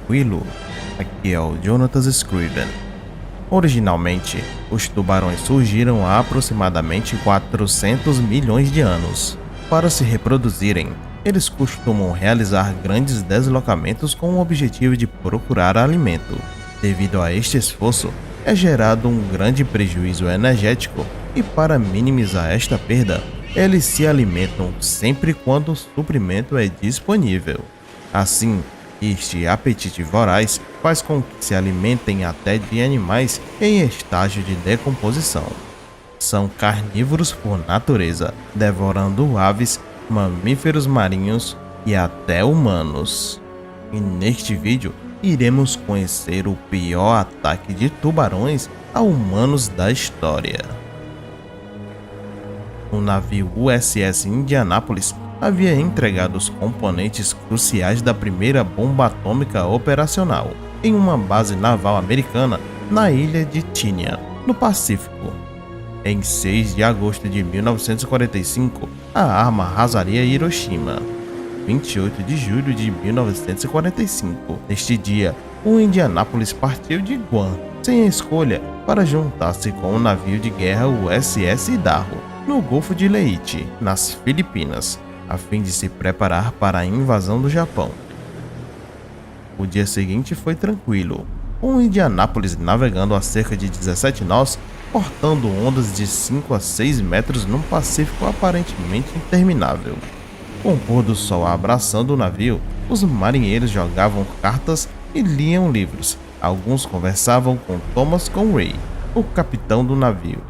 tranquilo? Aqui é o Jonathan Scriven. Originalmente, os tubarões surgiram há aproximadamente 400 milhões de anos. Para se reproduzirem, eles costumam realizar grandes deslocamentos com o objetivo de procurar alimento. Devido a este esforço, é gerado um grande prejuízo energético e para minimizar esta perda, eles se alimentam sempre quando o suprimento é disponível. Assim, este apetite voraz faz com que se alimentem até de animais em estágio de decomposição. São carnívoros por natureza, devorando aves, mamíferos marinhos e até humanos. E neste vídeo, iremos conhecer o pior ataque de tubarões a humanos da história. O navio USS Indianapolis havia entregado os componentes cruciais da primeira bomba atômica operacional em uma base naval americana na ilha de Tinian, no Pacífico. Em 6 de agosto de 1945, a arma arrasaria Hiroshima. 28 de julho de 1945. Neste dia, o Indianapolis partiu de Guam, sem escolha, para juntar-se com o navio de guerra USS Idaho, no Golfo de Leyte, nas Filipinas, a fim de se preparar para a invasão do Japão. O dia seguinte foi tranquilo, com o Indianapolis navegando a cerca de 17 nós, portando ondas de 5 a 6 metros num Pacífico aparentemente interminável. Com o pôr do sol abraçando o navio, os marinheiros jogavam cartas e liam livros. Alguns conversavam com Thomas Conway, o capitão do navio.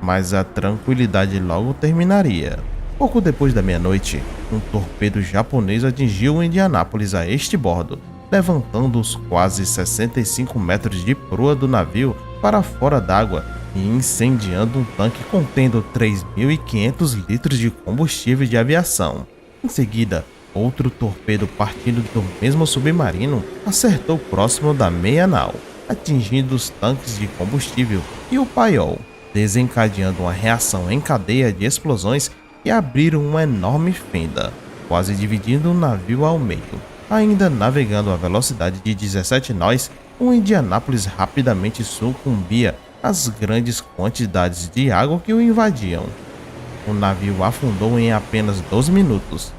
Mas a tranquilidade logo terminaria. Pouco depois da meia-noite, um torpedo japonês atingiu o Indianapolis a este bordo, levantando os quase 65 metros de proa do navio para fora d'água e incendiando um tanque contendo 3.500 litros de combustível de aviação. Em seguida, outro torpedo partindo do mesmo submarino acertou próximo da meia-nau, atingindo os tanques de combustível e o paiol, desencadeando uma reação em cadeia de explosões e abriram uma enorme fenda, quase dividindo o navio ao meio. Ainda navegando a velocidade de 17 nós, o Indianapolis rapidamente sucumbia às grandes quantidades de água que o invadiam. O navio afundou em apenas 12 minutos.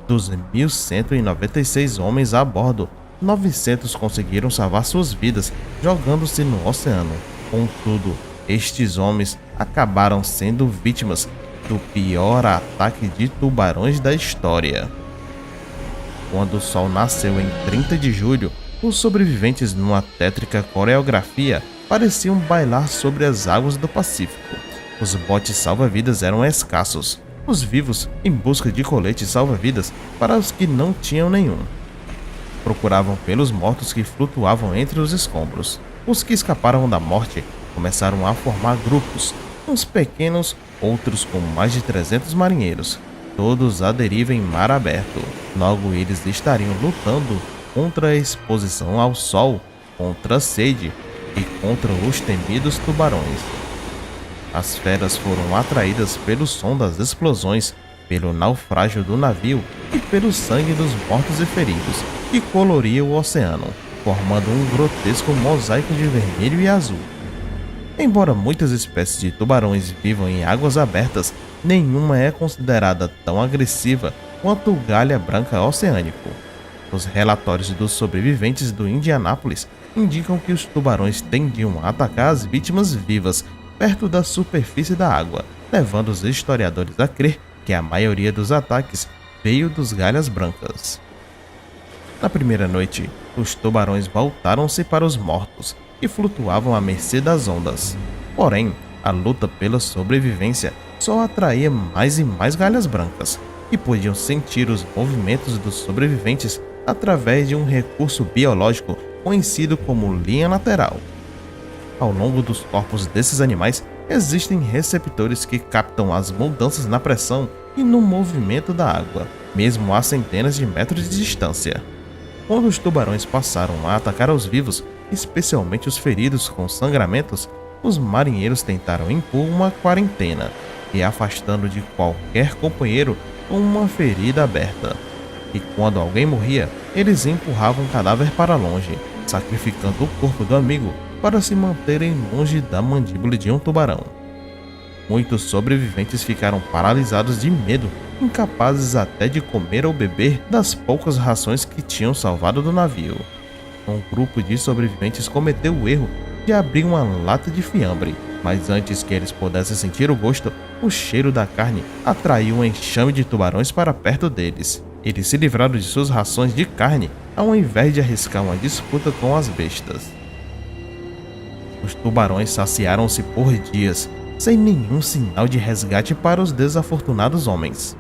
Dos 1.196 homens a bordo, 900 conseguiram salvar suas vidas jogando-se no oceano. Contudo, estes homens acabaram sendo vítimas do pior ataque de tubarões da história. Quando o sol nasceu em 30 de julho, os sobreviventes numa tétrica coreografia pareciam bailar sobre as águas do Pacífico. Os botes salva-vidas eram escassos, os vivos em busca de coletes salva-vidas para os que não tinham nenhum. Procuravam pelos mortos que flutuavam entre os escombros. Os que escaparam da morte começaram a formar grupos, uns pequenos, outros com mais de 300 marinheiros, todos à deriva em mar aberto. Logo eles estariam lutando contra a exposição ao sol, contra a sede e contra os temidos tubarões. As feras foram atraídas pelo som das explosões, pelo naufrágio do navio e pelo sangue dos mortos e feridos, que coloria o oceano, formando um grotesco mosaico de vermelho e azul. Embora muitas espécies de tubarões vivam em águas abertas, nenhuma é considerada tão agressiva quanto o galha branca oceânico. Os relatórios dos sobreviventes do Indianapolis indicam que os tubarões tendiam a atacar as vítimas vivas perto da superfície da água, levando os historiadores a crer que a maioria dos ataques veio dos galhas brancas. Na primeira noite, os tubarões voltaram-se para os mortos, que flutuavam à mercê das ondas. Porém, a luta pela sobrevivência só atraía mais e mais galhas brancas, que podiam sentir os movimentos dos sobreviventes através de um recurso biológico conhecido como linha lateral. Ao longo dos corpos desses animais, existem receptores que captam as mudanças na pressão e no movimento da água, mesmo a centenas de metros de distância. Quando os tubarões passaram a atacar os vivos, especialmente os feridos com sangramentos, os marinheiros tentaram impor uma quarentena, e afastando de qualquer companheiro com uma ferida aberta. e quando alguém morria, eles empurravam o cadáver para longe, sacrificando o corpo do amigo para se manterem longe da mandíbula de um tubarão. Muitos sobreviventes ficaram paralisados de medo, incapazes até de comer ou beber das poucas rações que tinham salvado do navio. Um grupo de sobreviventes cometeu o erro de abrir uma lata de fiambre, mas antes que eles pudessem sentir o gosto, o cheiro da carne atraiu um enxame de tubarões para perto deles. Eles se livraram de suas rações de carne ao invés de arriscar uma disputa com as bestas. Os tubarões saciaram-se por dias, sem nenhum sinal de resgate para os desafortunados homens.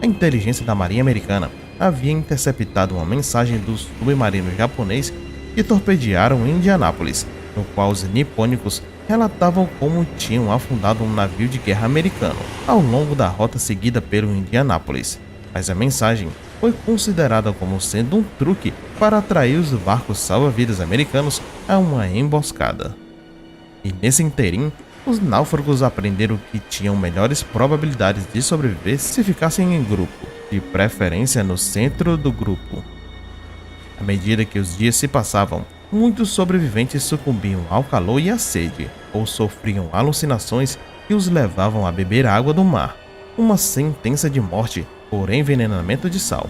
A inteligência da Marinha Americana havia interceptado uma mensagem do submarino japonês que torpedearam em Indianápolis, no qual os nipônicos relatavam como tinham afundado um navio de guerra americano ao longo da rota seguida pelo Indianápolis. Mas a mensagem foi considerada como sendo um truque para atrair os barcos salva-vidas americanos a uma emboscada. E nesse interim, os náufragos aprenderam que tinham melhores probabilidades de sobreviver se ficassem em grupo, de preferência no centro do grupo. À medida que os dias se passavam, muitos sobreviventes sucumbiam ao calor e à sede, ou sofriam alucinações que os levavam a beber água do mar, uma sentença de morte por envenenamento de sal.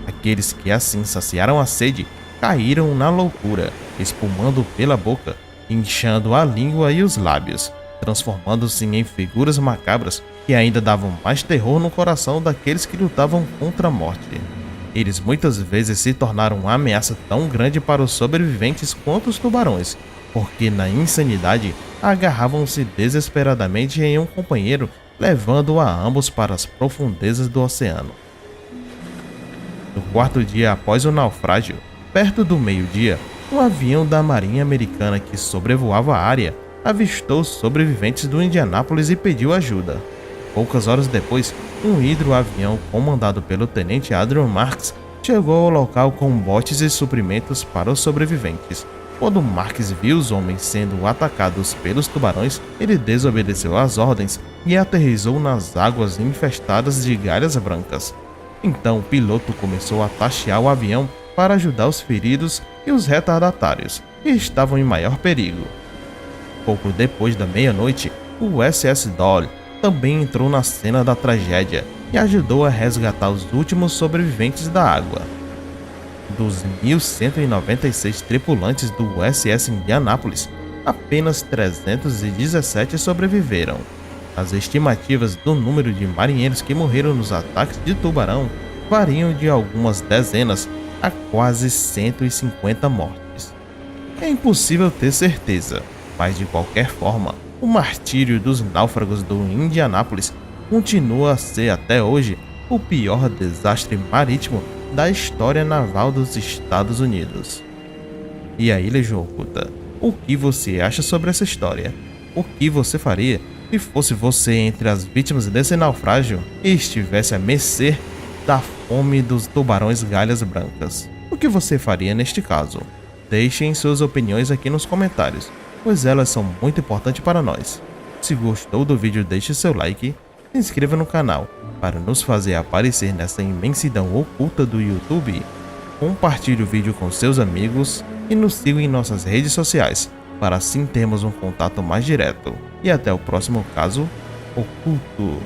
Aqueles que assim saciaram a sede caíram na loucura, espumando pela boca, inchando a língua e os lábios, transformando-se em figuras macabras que ainda davam mais terror no coração daqueles que lutavam contra a morte. Eles muitas vezes se tornaram uma ameaça tão grande para os sobreviventes quanto os tubarões, porque na insanidade agarravam-se desesperadamente em um companheiro, levando-o a ambos para as profundezas do oceano. No quarto dia após o naufrágio, perto do meio-dia, um avião da Marinha Americana que sobrevoava a área avistou os sobreviventes do Indianápolis e pediu ajuda. Poucas horas depois, um hidroavião comandado pelo tenente Adrian Marks chegou ao local com botes e suprimentos para os sobreviventes. Quando Marks viu os homens sendo atacados pelos tubarões, ele desobedeceu às ordens e aterrissou nas águas infestadas de galhas brancas. Então o piloto começou a taxiar o avião para ajudar os feridos e os retardatários, que estavam em maior perigo. Pouco depois da meia-noite, o SS Dolly também entrou na cena da tragédia e ajudou a resgatar os últimos sobreviventes da água. Dos 1.196 tripulantes do USS Indianápolis, apenas 317 sobreviveram. As estimativas do número de marinheiros que morreram nos ataques de tubarão variam de algumas dezenas a quase 150 mortes. É impossível ter certeza, mas de qualquer forma, o martírio dos náufragos do Indianápolis continua a ser até hoje o pior desastre marítimo da história naval dos Estados Unidos. E a Ilha João Oculta, o que você acha sobre essa história? O que você faria se fosse você entre as vítimas desse naufrágio e estivesse à mercê da fome dos tubarões galhas brancas? O que você faria neste caso? Deixem suas opiniões aqui nos comentários, pois elas são muito importantes para nós. Se gostou do vídeo, deixe seu like, se inscreva no canal para nos fazer aparecer nessa imensidão oculta do YouTube. Compartilhe o vídeo com seus amigos e nos siga em nossas redes sociais para assim termos um contato mais direto. E até o próximo caso oculto.